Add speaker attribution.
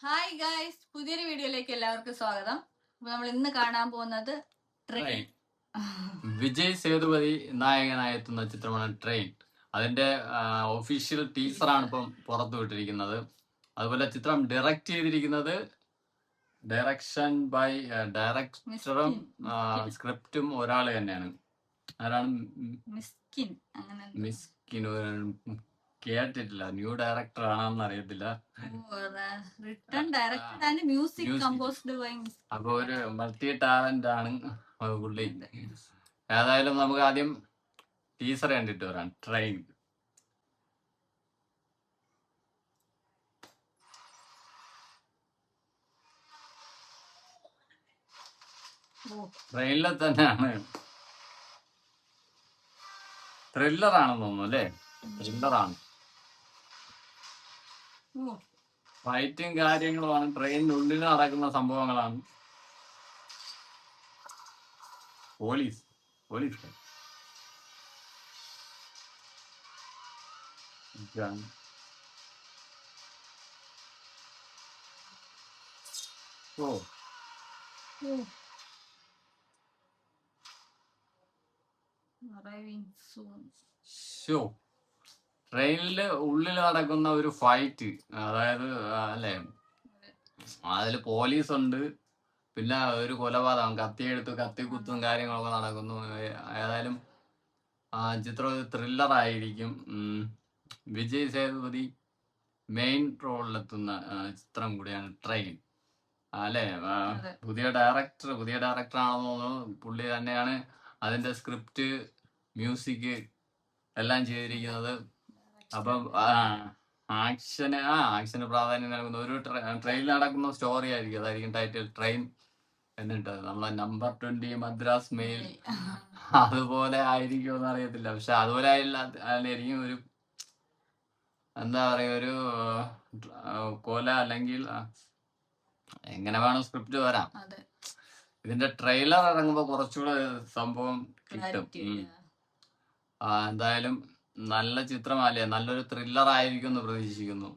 Speaker 1: Hi guys, പുതിയൊരു വീഡിയോയിലേക്ക് എല്ലാവർക്കും സ്വാഗതം. അപ്പൊ നമ്മൾ ഇന്ന് കാണാൻ പോകുന്നത് ട്രെയിൻ.
Speaker 2: വിജയ് സേതുപതി നായകനായി എത്തുന്ന ചിത്രമാണ് ട്രെയിൻ. അതിന്റെ ഒഫീഷ്യൽ ടീസറാണ് ഇപ്പം പുറത്തു വിട്ടിരിക്കുന്നത്. അതുപോലെ ചിത്രം ഡയറക്റ്റ് ചെയ്തിരിക്കുന്നത് ഡയറക്ഷൻ ബൈ ഡയറക്ടറും സ്ക്രിപ്റ്റും ഒരാൾ തന്നെയാണ്. ആരാണ്?
Speaker 1: മിസ്കിൻ. അങ്ങനെ
Speaker 2: മിസ്കിൻ കേട്ടിട്ടില്ല. ന്യൂ ഡയറക്ടർ ആണെന്ന് അറിയത്തില്ല.
Speaker 1: Written directed and music composed by.
Speaker 2: അപ്പൊ ഒരു മൾട്ടി ടാലന്റ് ആണ് പുള്ളി. ഏതായാലും നമുക്ക് ആദ്യം ടീസർ കണ്ടിട്ട് വരാം. ട്രെയിൻ. ട്രെയിനിലെ തന്നെയാണ്. ത്രില്ലറാണെന്ന് തോന്നുന്നു അല്ലേ? ത്രില്ലറാണ്. ഫൈറ്റും കാര്യങ്ങളുമാണ്. ട്രെയിനിനുള്ളിൽ നടക്കുന്ന സംഭവങ്ങളാണ്. പോലീസ് ട്രെയിനില് ഉള്ളിൽ നടക്കുന്ന ഒരു ഫൈറ്റ്, അതായത് അല്ലേ, അതില് പോലീസ് ഉണ്ട്, പിന്നെ ഒരു കൊലപാതകം, കത്തിക്കുത്തും കാര്യങ്ങളൊക്കെ നടക്കുന്നു. ഏതായാലും ചിത്രം ഒരു ത്രില്ലർ ആയിരിക്കും. വിജയ് സേതുപതി മെയിൻ റോളിലെത്തുന്ന ചിത്രം കൂടിയാണ് ട്രെയിൻ അല്ലേ? പുതിയ ഡയറക്ടർ ആണെന്ന് തോന്നുന്നു. പുള്ളി തന്നെയാണ് അതിന്റെ സ്ക്രിപ്റ്റ്, മ്യൂസിക് എല്ലാം ചെയ്തിരിക്കുന്നത്. അപ്പം ആക്ഷന് പ്രാധാന്യം നൽകുന്ന ഒരു ട്രെയിനിൽ നടക്കുന്ന സ്റ്റോറി ആയിരിക്കും. അതായിരിക്കും ടൈറ്റിൽ ട്രെയിൻ. എന്നിട്ട് നമ്മളെ നമ്പർ 20 മദ്രാസ് മെയിൽ അതുപോലെ ആയിരിക്കുമെന്ന് അറിയത്തില്ല. പക്ഷെ അതുപോലെ ആയിരിക്കും. ഒരു എന്താ പറയാ, ഒരു കൊല അല്ലെങ്കിൽ എങ്ങനെ വേണം സ്ക്രിപ്റ്റ് വരാം. ഇതിന്റെ ട്രെയിലർ ഇറങ്ങുമ്പോ കുറച്ചുകൂടെ സംഭവം കിട്ടും. എന്തായാലും നല്ല ചിത്രമല്ലേ, നല്ലൊരു ത്രില്ലർ ആയിരിക്കും എന്ന് പ്രതീക്ഷിക്കുന്നു.